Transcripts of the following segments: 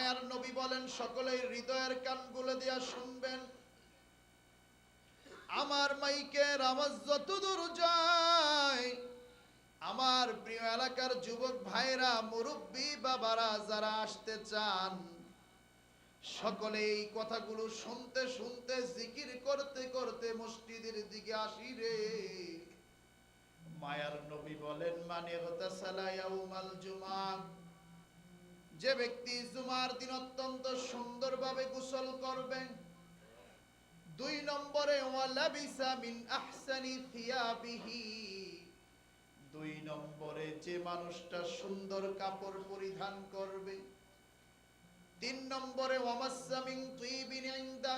মায়ার নবী বলেন, সকলেই হৃদয়ের কানগুলো দিয়া শুনবেন। আমার মাইকের আওয়াজ যতদূর যায়, আমার প্রিয় এলাকার যুবক ভাইরা, মুরব্বী বাবারা যারা আসতে চান, সকলে এই কথাগুলো শুনতে শুনতে জিকির করতে করতে মসজিদের দিকে আসি রে। মায়ার নবী বলেন, মানে গতাসালা ইয়াউমাল জুমা, যে ব্যক্তি জুমার দিন অত্যন্ত সুন্দরভাবে গোসল করবে। 2 নম্বরে ওয়ালাবিসা মিন আহসানি থিয়াবিহি, 2 নম্বরে যে মানুষটা সুন্দর কাপড় পরিধান করবে। 3 নম্বরে ওয়ামাসসা মিন তিবিন ইনদা,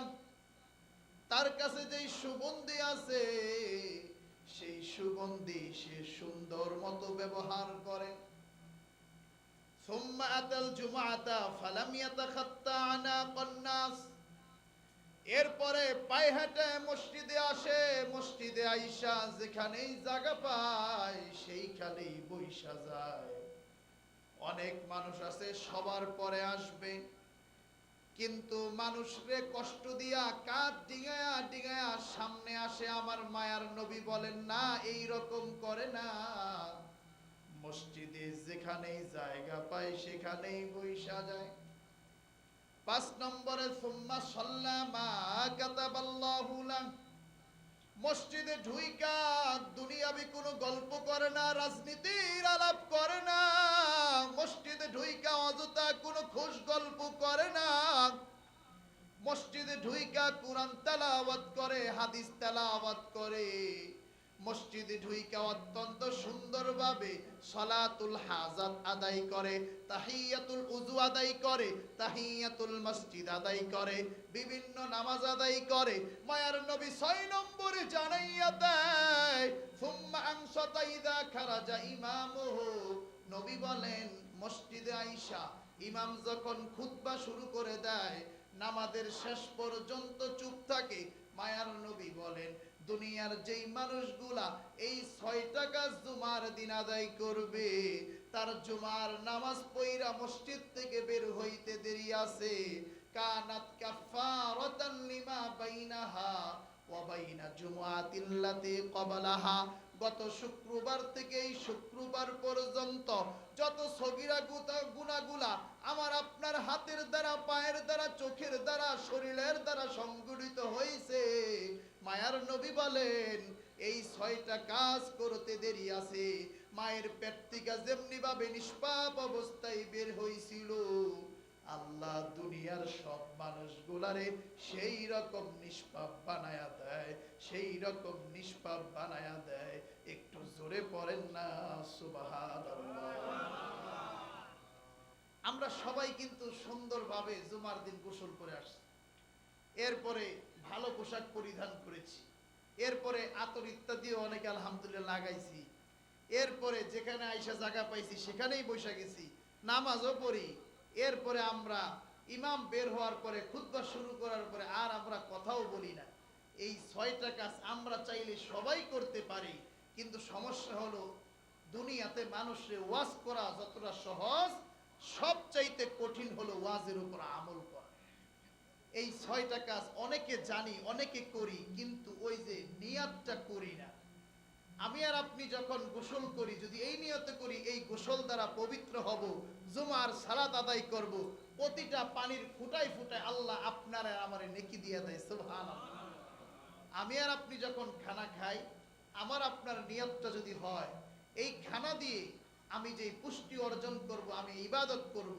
তার কাছে যেই সুগন্ধি আছে সেই সুগন্ধি সে সুন্দর মতো ব্যবহার করে। সুম্মা আতাল জুমআতা ফালাম ইয়াতাখাত্তা আনাকান নাস, এরপরে পায়ে হেঁটে মসজিদে আসে। মসজিদে আইসা যেখানেই জায়গা পায় সেইখানেই বইসা যায়। অনেক মানুষ আছে সবার পরে আসবে, কিন্তু মানুষরে কষ্ট দিয়া কাঁধ ডিঙায়া ডিঙায়া সামনে আসে। আমার মায়ার নবী বলেন, না, এই রকম করে না। মসজিদে যেখানেই জায়গা পায় সেখানেই বইসা যায়। 5 নম্বরে সুম্মা সাল্লা মা কাতাবাল্লাহু লাহ, মসজিদে ঢুইকা দুনিয়াবি কোনো গল্প করে না, রাজনীতির আলাপ করে না। মসজিদে ঢুইকা অযথা কোনো খুশ গল্প করে না। মসজিদে ঢুইকা কুরআন তেলাওয়াত করে, হাদিস তেলাওয়াত করে। মসজিদে ঢুইকা অত্যন্ত সুন্দরভাবে সালাতুল হাজাত আদায় করে, তাহিয়াতুল উযু আদায় করে, তাহিয়াতুল মসজিদ আদায় করে, বিভিন্ন নামাজ আদায় করে। মায়ার নবী 6 নম্বরে জানাইয়া দেয়, সুম্মা আনসাতা ইযা খারাজা ইমামুহু, নবী বলেন, মসজিদে আইসা ইমাম যখন খুতবা শুরু করে দেয়, নামাজের শেষ পর্যন্ত চুপ থাকে। মায়ার নবী বলেন, দুনিয়ার যেই মানুষগুলা এই 6টা কাজ জুমার দিন আদায় করবে, তার জুমার নামাজ পড়া মসজিদ থেকে বের হইতে দেরি আছে। কানাত কাফারাতান লিমা বাইনাহা ওয়া বাইনা জুমআতিল্লাতি ক্বাবলাহা, গত শুক্রবার থেকে এই শুক্রবার পর্যন্ত যত সগীরা গুনাহগুলা আমার আপনার হাতের দ্বারা, পায়ের দ্বারা, চোখের দ্বারা, শরীরের দ্বারা সংগঠিত হয়েছে, মায়ার নবী বলেন এই 6টা কাজ করতে দেরি আছে। মায়ের পেট থেকে যেমনি ভাবে নিষ্পাপ অবস্থায় বের হয়েছিল, আল্লাহ দুনিয়ার সব মানুষগুলারে সেই রকম নিষ্পাপ বানায়া দেয়, সেই রকম নিষ্পাপ বানায়া দেয়। একটু জোরে পড়েন না সুবহানাল্লাহ। আমরা সবাই কিন্তু সুন্দরভাবে জুমার দিন গোসল করে আসছি, এরপরে ভালো পোশাক পরিধান করেছি, এরপরে আতর ইত্যাদিও অনেকে আলহামদুলিল্লাহ লাগাইছি, এরপরে যেখানে আইসা জায়গা পাইছি সেখানেই বসে গেছি, নামাজও পড়ি। এরপরে আমরা ইমাম বের হওয়ার পরে খুতবা শুরু করার পরে আর আমরা কথাও বলি না। এই 6টা কাজ আমরা চাইলে সবাই করতে পারি, কিন্তু সমস্যা হলো দুনিয়াতে মানুষের ওয়াজ করা যতটা সহজ, সবচাইতে কঠিন হলো ওয়াজের উপর আমল করা। এই 6টা কাজ অনেকে জানি, অনেকে করি, কিন্তু ওই যে নিয়তটা করি না। আমি আর আপনি যখন গোসল করি, যদি এই নিয়তে করি এই গোসল দ্বারা পবিত্র হব, জুমার সালাত আদায় করব, প্রতিটা পানির ফুটায় ফুটায় আল্লাহ আপনার আর আমারে নেকি দিয়ে দেয়, সুবহানাল্লাহ। আমি আর আপনি যখন খানা খাই, আমার আপনার নিয়তটা যদি হয় এই খানা দিয়ে আমি যে পুষ্টি অর্জন করব, আমি ইবাদত করব,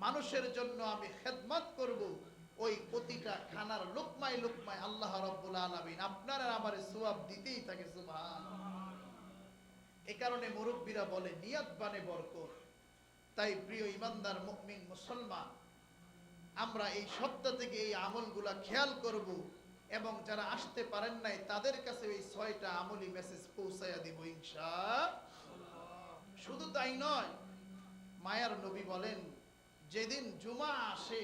মানুষের জন্য আমি খেদমত করব, ওই প্রতিটা খানার লুকমায় লুকমায় আল্লাহ রাব্বুল আলামিন আপনার আর আমারে সওয়াব দিতেই থাকে, সুবহানাল্লাহ। এই কারণে মুরব্বীরা বলে নিয়ত বানে বরকত। তাই প্রিয় ইমানদার মুমিন মুসলমান, আমরা এই সপ্তাহ থেকে এই আমলগুলা খেয়াল করব, এবং যারা আসতে পারেন নাই তাদের কাছে এই 6টা আমলি মেসেজ পৌঁছায়া দিব ইনশাআল্লাহ। শুধু তাই নয়, মায়ার নবী বলেন, যেদিন জুমা আসে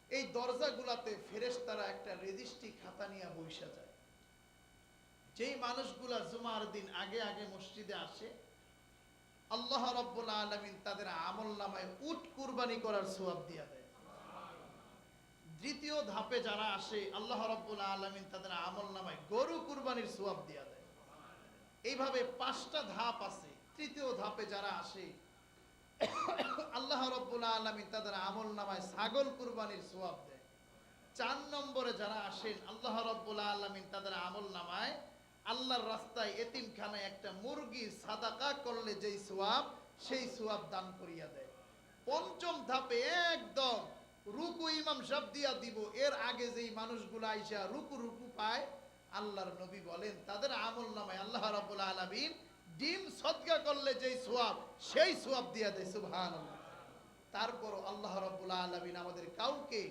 এই দরজাগুলাতে ফেরেশতারা একটা রেজিস্ট্রি খাতা নিয়ে বইসা যায়। যেই মানুষগুলা জুমার দিন আগে আগে মসজিদে আসে, আল্লাহ রাব্বুল আলামিন তাদের আমল নামায় উট কুরবানি করার সওয়াব দিয়ে দেয়। দ্বিতীয় ধাপে যারা আসে আল্লাহ রাব্বুল আলামিন তাদের আমল নামায় গরু কুরবানির সওয়াব দিয়ে দেয়। এইভাবে 5টা ধাপ আছে। তৃতীয় ধাপে যারা আসে আল্লাহ রাব্বুল আলামিন তাদের আমল নামায় ছাগল কুরবানির সওয়াব দেয়। 4 নম্বরে যারা আসেন আল্লাহ রাব্বুল আলামিন তাদের আমল নামায় আল্লাহর রাস্তায় এতিমখানায় একটা মুরগি সাদাকা করলে যেই সওয়াব সেই সওয়াব দান করিয়া দেয়। 5ম ধাপে একদম রুকু ইমাম সাহেব দিয়া দিব, এর আগে যেই মানুষগুলো আইসা রুকু রুকু পায় আল্লাহর নবী বলেন তাদের আমল নামায় আল্লাহ রাব্বুল আলামিন ডিম সদকা করলে যেই সওয়াব সেই সওয়াব দিয়া দেয়। সুবহানাল্লাহ। তারপর আল্লাহ রাব্বুল আলামিন আমাদের কাউকে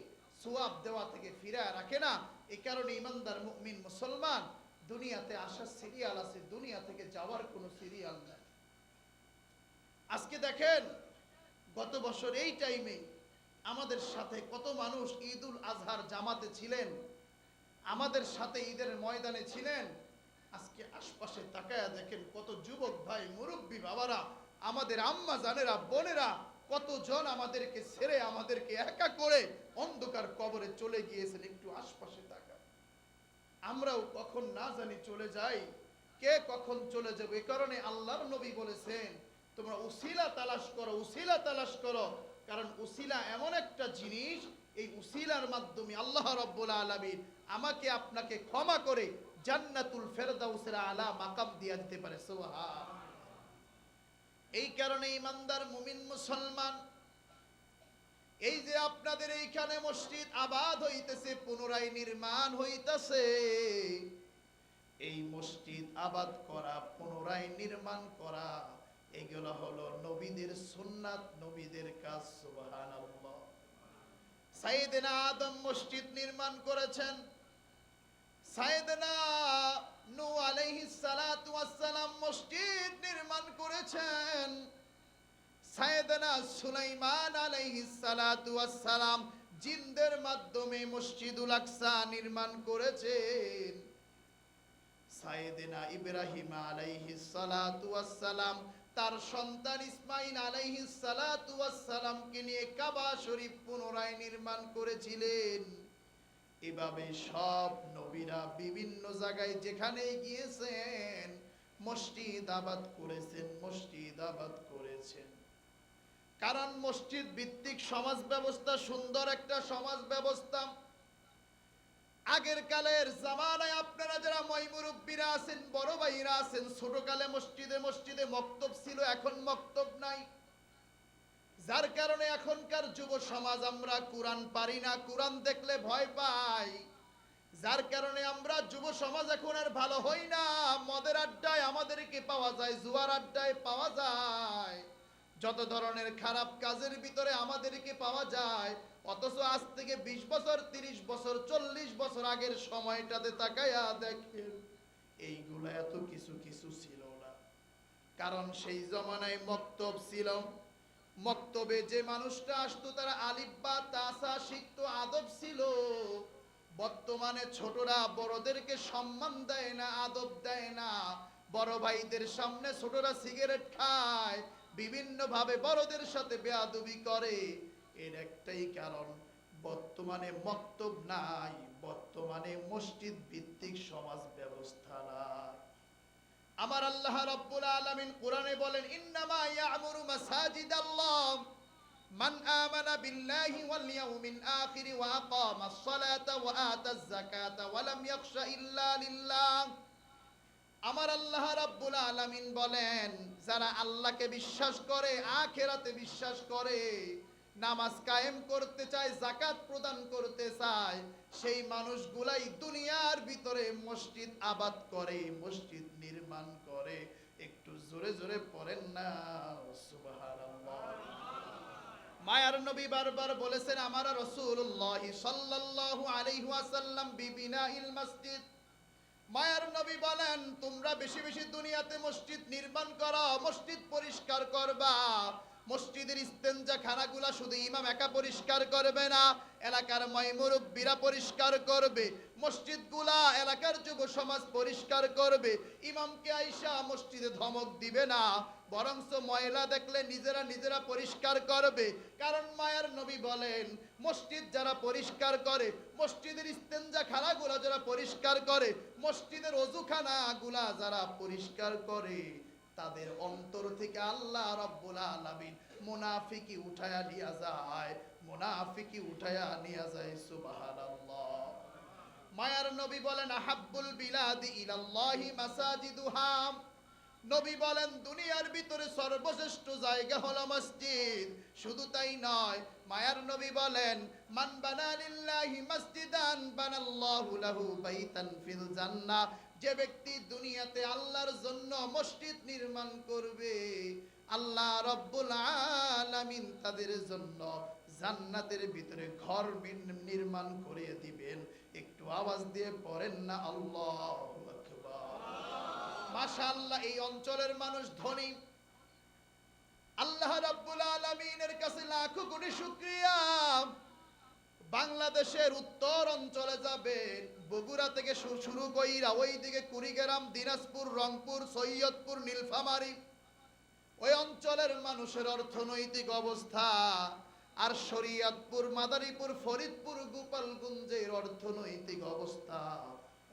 সওয়াব দেওয়া থেকে ফিরায় রাখে না। এই কারণে ইমানদার মুমিন মুসলমান দুনিয়াতে আসার সিরিয়াল আছে, দুনিয়া থেকে যাওয়ার কোনো সিরিয়াল নাই। আজকে দেখেন গত বছর এই টাইমে আমাদের সাথে কত মানুষ ঈদুল আজহার জামাতে ছিলেন, আমাদের সাথে ঈদের ময়দানে ছিলেন। আজকে আশপাশে তাকায়া দেখেন কত যুবক ভাই মুরব্বী বাবারা, আমাদের আম্মা জানেরা বোনেরা কতজন আমাদেরকে ছেড়ে আমাদেরকে একা করে অন্ধকার কবরে চলে গিয়েছেন। একটু আশপাশে তাকা, আমরাও কখন না জানি চলে যাই, কে কখন চলে যাবে। এই কারণে আল্লাহর নবী বলেছেন তোমরা উসিলা তালাশ করো, উসিলা তালাশ করো। কারণ উসিলা এমন একটা জিনিস, এই উসিলার মাধ্যমে আল্লাহ রাব্বুল আলামিন আমাকে আপনাকে ক্ষমা করে জান্নাতুল ফেরদাউসের আলা মাকাম দিয়ে দিতে পারে। সুবহান। এই কারণে ইমানদার মুমিন মুসলমান, এই যে আপনাদের এইখানে মসজিদ আবাদ হইতেছে, পুনরায় নির্মাণ হইতেছে, এই মসজিদ আবাদ করা, পুনরায় নির্মাণ করা, এগুলো হলো নবীদের সুন্নাত, নবীদের কাজ। সুবহানাল্লাহ। সাইয়েদনা আদম মসজিদ নির্মাণ করেছেন, সাইয়েদনা নূহ আলাইহিস সালাতু ওয়াস সালাম মসজিদ নির্মাণ করেছেন, সাইয়েদনা সুলাইমান আলাইহিস সালাতু ওয়াস সালাম জিনদের মাধ্যমে মসজিদুল আকসা নির্মাণ করেছেন, সাইয়েদনা ইব্রাহিম আলাইহিস সালাতু ওয়াস সালাম তার সন্তান ইসমাইল আলাইহিস সালাতু ওয়াস সালামকে নিয়ে কাবা শরীফ পুনরায় নির্মাণ করেছিলেন। এভাবে সব নবীরা বিভিন্ন জায়গায় যেখানে গিয়েছেন মসজিদ আবাদ করেছেন, মসজিদ আবাদ করেছেন। কারণ মসজিদ ভিত্তিক সমাজ ব্যবস্থা সুন্দর একটা সমাজ ব্যবস্থা। আগের কালের জামানায় আপনারা যারা মুরব্বীরা আছেন, বড় ভাইরা আছেন, ছোট কালে মসজিদে মসজিদে মক্তব ছিল, এখন মক্তব নাই। যার কারণে এখনকার যুব সমাজ আমরা কোরআন পারি না, কোরআন দেখলে ভয় পাই। যার কারণে আমরা যুব সমাজ এখন আর ভালো হই না। মদের আড্ডায় আমাদেরকে পাওয়া যায়, জুয়ার আড্ডায় পাওয়া যায়, যত ধরনের খারাপ কাজের ভিতরে আমাদেরকে পাওয়া যায়। অথচ আজ থেকে 20 বছর 30 বছর 40 বছর আগের সময়টাতে তাকায়া দেখেন এইগুলো এত কিছু কিছু ছিল না। কারণ সেই জমানায় মক্তব ছিল, মক্তবে যে মানুষটা আসতো তারা আলিফ বা তাসা শিখতো, আদব ছিল। বর্তমানে ছোটরা বড়দেরকে সম্মান দেয় না, আদব দেয় না। বড় ভাইদের সামনে ছোটরা সিগারেট খায়, বিভিন্ন ভাবে বড়দের সাথে বেয়াদবি করে। এর একটাই কারণ, বর্তমানে মক্তব নাই, বর্তমানে মসজিদ ভিত্তিক সমাজ ব্যবস্থা নাই। আমার আল্লাহ রাব্বুল আলামিন কোরআনে বলেন ইন্নামা ইয়া'মুরু মাসাজিদাল্লাহ মান আমানা বিল্লাহি ওয়াল ইয়াউমিল আখির ওয়া আকামাস সালাতা ওয়া আতাজ যাকাতা ওয়া লাম ইয়াখশা ইল্লা লিল্লাহ। আমার আল্লাহ রাব্বুল আলামিন বলেন যারা আল্লাহকে বিশ্বাস করে, আখিরাতে বিশ্বাস করে, নামাজ কায়েম করতে চায়, যাকাত প্রদান করতে চায়, সেই মানুষগুলাই দুনিয়ার ভিতরে মসজিদ আবাদ করে, মসজিদ নির্মাণ করে। একটু জোরে জোরে পড়েন না সুবহানাল্লাহ। মায়ার নবী বারবার বলেছেন আমার রাসূলুল্লাহ সাল্লাল্লাহু আলাইহি ওয়াসাল্লাম বিবিনাইল মসজিদ, মায়ার নবী বলেন তোমরা বেশি বেশি দুনিয়াতে মসজিদ নির্মাণ করো, মসজিদ পরিষ্কার করবা। মসজিদের ইস্তেঞ্জা খানাগুলা শুধু ইমাম একা পরিষ্কার করবে না, এলাকার মুরব্বিরা পরিষ্কার করবে। মসজিদগুলা এলাকার যুব সমাজ পরিষ্কার করবে, ইমামকে আইসা মসজিদে ধমক দিবে না, বরঞ্চ ময়লা দেখলে নিজেরা পরিষ্কার করবে। কারণ মায়ার নবী বলেন, মসজিদ যারা পরিষ্কার করে, মসজিদের ইস্তেঞ্জা খানাগুলা যারা পরিষ্কার করে, মসজিদের অজুখানাগুলা যারা পরিষ্কার করে, তাদের অন্তর থেকে আল্লাহ রাব্বুল আলামিন মুনাফিকি উঠায়া নিয়ে যায়, মুনাফিকি উঠায়া নিয়ে যায়। সুবহানাল্লাহ। মায়ার নবী বলেন, আহাব্বুল বিলাদি ইলাল্লাহি মাসাজিদুহা। নবী বলেন, দুনিয়ার ভিতরে সর্বশ্রেষ্ঠ জায়গা হলো মসজিদ। শুধু তাই নয়, মায়ার নবী বলেন, মান বানা লিল্লাহি মসজিদান বানাল্লাহু লাহু বাইতান ফিল জান্নাহ। যে ব্যক্তি দুনিয়াতে আল্লাহর জন্য মসজিদ নির্মাণ করবে, আল্লাহ রাব্বুল আলামিন তাদের জন্য জান্নাতের ভিতরে ঘর নির্মাণ করে দিবেন। একটু আওয়াজ দিয়ে পড়েন না আল্লাহু আকবার। মাশাআল্লাহ। এই অঞ্চলের মানুষ ধনী, আল্লাহ রাব্বুল আলামিনের কাছে লাখো কোটি শুকরিয়া। বাংলাদেশের উত্তর অঞ্চলে যাবেন, বগুড়া থেকে শুরু কইরা ওইদিকে কুড়িগ্রাম, দিনাজপুর, রংপুর, সৈয়দপুর, নীলফামারী, ওই অঞ্চলের মানুষের অর্থনৈতিক অবস্থা আর শরীয়তপুর, মাদারীপুর, ফরিদপুর, গোপালগঞ্জের অর্থনৈতিক অবস্থা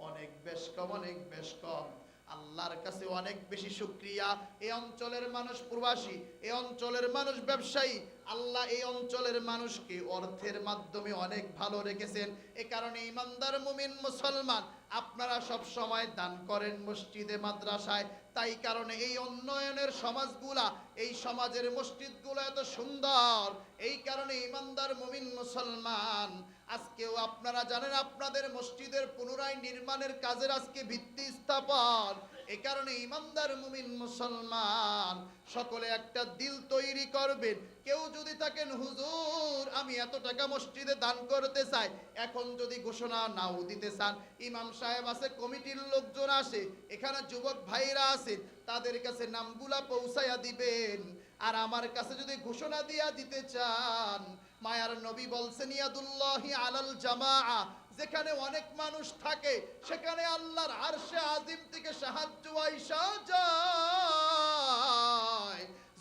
অনেক বেশ কম। আল্লাহর কাছে অনেক বেশি শুকরিয়া। এই অঞ্চলের মানুষ প্রবাসী, এই অঞ্চলের মানুষ ব্যবসায়ী। আল্লাহ এই অঞ্চলের মানুষকে অর্থের মাধ্যমে অনেক ভালো রেখেছেন। এ কারণে ইমানদার মুমিন মুসলমান আপনারা সব সময় দান করেন মসজিদে, মাদ্রাসায়। তাই কারণে এই উন্নয়নের সমাজগুলা, এই সমাজের মসজিদগুলো এত সুন্দর। এই কারণে ইমানদার মুমিন মুসলমান, আজকেও আপনারা জানেন আপনাদের মসজিদের পুনরায় নির্মাণের কাজের আজকে ভিত্তি স্থাপন। এই কারণে ইমানদার মুমিন মুসলমান সকলে একটা দিল তৈরি করবেন। কেউ যদি থাকেন, হুজুর আমি এত টাকা মসজিদে দান করতে চাই, এখন যদি ঘোষণা নাও দিতে চান, ইমাম সাহেব আছে, কমিটির লোকজন আসে, এখানে যুবক ভাইরা আছে, তাদের কাছে নামগুলা পৌঁছায়া দিবেন। আর আমার কাছে যদি ঘোষণা দিয়া দিতে চান, মায়ার নবী বলছেন, ইয়াদুল্লাহি আলাল জামাআ, যেখানে অনেক মানুষ থাকে সেখানে আল্লাহর আরশে আজিম থেকে সাহায্য আইসা যায়।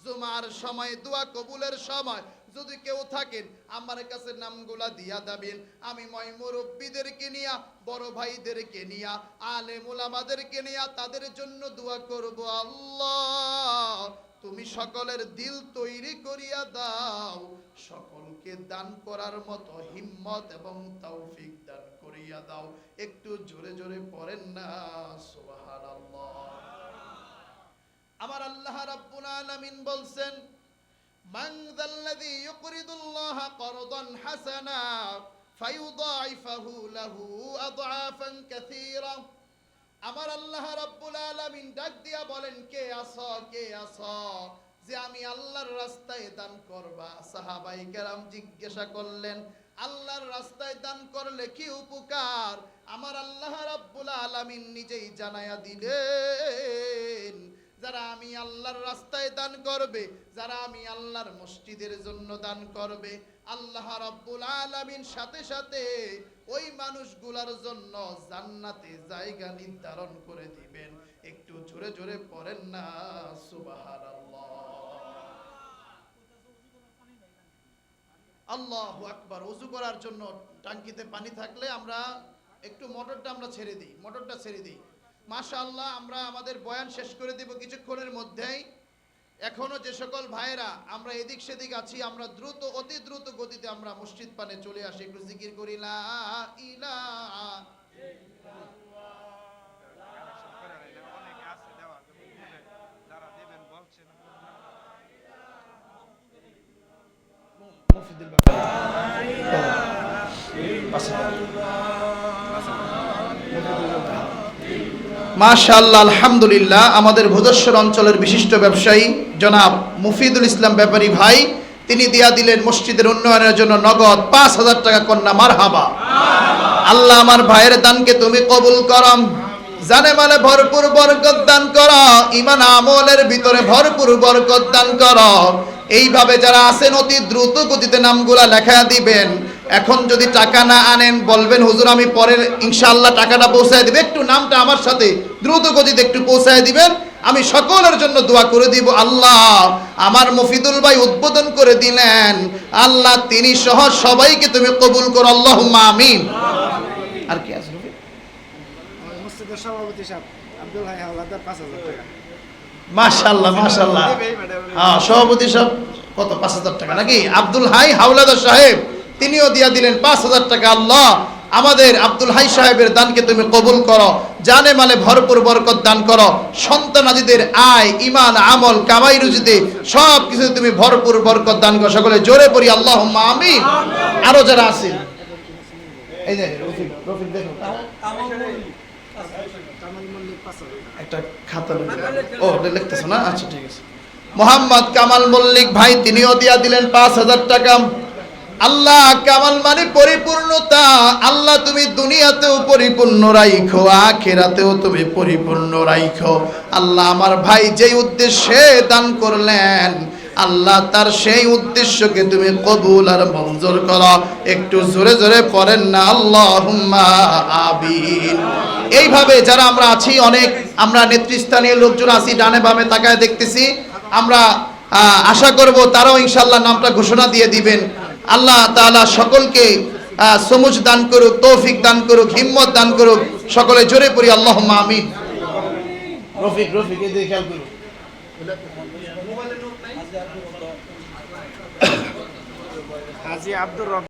জুমার সময়, দোয়া কবুলের সময় যদি কেউ থাকেন, আমার কাছে নামগুলা দিয়া দেবেন। আমি ময় মুরব্বীদেরকে নিয়া, বড় ভাইদেরকে নিয়া, আলেম উলামাদেরকে নিয়া তাদের জন্য দোয়া করব। আল্লাহ তুমি সকলের দিল তৈরি করিয়া দাও, সকলকে দান করার মতো হিম্মত এবং তৌফিক দান করিয়া দাও। একটু জোরে জোরে পড়েন না সুবহানাল্লাহ। আমার আল্লাহ রাব্বুল আলামিন বলছেন, মান যাল্লাযী ইউকরিদুল্লাহা করদান হাসানা ফায়ুদাইফাহু লাহু আদআফান কাসীরা। আমার আল্লাহ রাব্বুল আলামিন ডাক দিয়া বলেন, কে আছো যে আমি আল্লাহর রাস্তায় দান করবা? সাহাবায়ে কেরাম জিজ্ঞাসা করলেন, আল্লাহর রাস্তায় দান করলে কি উপকার? আমার আল্লাহ রাব্বুল আলামিন নিজেই জানায়া দিলেন, যারা আমি আল্লাহর রাস্তায় দান করবে, যারা আমি আল্লাহর মসজিদের জন্য দান করবে, আল্লাহ রাব্বুল আলামিন সাথে সাথে ওই মানুষগুলোর জন্য জান্নাতে জায়গা নির্ধারণ করে দিবেন। একটু জোরে জোরে পড়েন না সুবহানাল্লাহ। আল্লাহু আকবার। ওযু করার জন্য টাঙ্কিতে পানি থাকলে আমরা একটু মোটরটা ছেড়ে দিই। মাশাআল্লাহ। আমরা আমাদের বয়ান শেষ করে দেব কিছুক্ষণের মধ্যেই। এখনো যে সকল ভাইরা আমরা এদিক সেদিক আছি, আমরা অতি দ্রুত গতিতে আমরা মসজিদ পানে চলে আসি, একটু জিকির করি লা ইলাহা মাশাআল্লাহ। আলহামদুলিল্লাহ। আমাদের ভোজেশ্বর অঞ্চলের বিশিষ্ট ব্যবসায়ী জনাব মুফিদুল ইসলাম ব্যাপারী ভাই, তিনি দিয়া দিলেন মসজিদের উন্নয়নের জন্য নগদ ৫,০০০ টাকা কন্যা। মারহাবা। আল্লাহ আমার ভাইয়ের দানকে তুমি কবুল করো, জানে মানে ভরপুর বরকত দান করো, ঈমান আমলের ভিতরে ভরপুর বরকত দান করো। এইভাবে যারা আছেন অতি দ্রুত গতিতে নামগুলা লেখা দিবেন। এখন যদি টাকা না আনেন বলবেন হুজুর আমি পরে ইনশাআল্লাহ টাকাটা পৌঁছায় দিবে, একটু নামটা আমার সাথে দ্রুত গতিতে একটু পৌঁছায় দিবেন, আমি সকলের জন্য দোয়া করে দিব। আল্লাহ আমার মফিদুল ভাই উদ্বোধন করে দিলেন, আল্লাহ তিনি সহ সবাইকে তুমি কবুল করো, আল্লাহুম্মা আমিন। আর কি আছে মসজিদের সভাপতি সাহেব আব্দুল হাই হাওলাদার 5000 টাকা। মাশাআল্লাহ মাশাআল্লাহ। হ্যাঁ সভাপতি সাহেব কত 5000 টাকা নাকি? আব্দুল হাই হাওলাদার সাহেব তিনিও দিয়া দিলেন 5000 টাকা। আল্লাহ আমাদের আব্দুল হাই সাহেবের দানকে তুমি কবুল করো, জানে মালে ভরপুর বরকত দান করো, সন্তানাদিদের আয় ঈমান আমল কামাই রুজিতে সব কিছু তুমি ভরপুর বরকত দান করো, সকলে জোরে পড়ি আল্লাহুম্মা আমিন। আরো যারা আছেন এই যে রফিক রফিক দেখো কামাল মল্লিক 5000 টাকা। একটা খাতা ও লিখতেছো না? আচ্ছা ঠিক আছে। মোহাম্মদ কামাল মল্লিক ভাই তিনিও দিয়া দিলেন 5000 টাকা। আল্লাহ কামাল মানে পরিপূর্ণতা, আল্লাহ তুমি দুনিয়াতেও পরিপূর্ণ রাখো, আখিরাতেও তুমি পরিপূর্ণ রাখো। আল্লাহ আমার ভাই যেই উদ্দেশ্যে দান করলেন আল্লাহ তার সেই উদ্দেশ্যকে তুমি কবুল আর মঞ্জুর করো। একটু জোরে জোরে পড়েন না আল্লাহুম্মা আমিন। এইভাবে যারা আমরা আছি, অনেক আমরা নেতৃস্থানীয় লোকজন আছি, ডানে বামে তাকায় দেখতেছি, আমরা আশা করব তারাও ইনশাআল্লাহ নামটা ঘোষণা দিয়ে দিবেন। আল্লাহ তাআলা সকলকে সমুজ দান করুক, তৌফিক দান করুক, হিম্মত দান করুক, সকলে জোরে পড়ি আল্লাহুম্মা আমিন। রফিক রফিক এই দিকে খেয়াল করুন। হাজী আব্দুর রব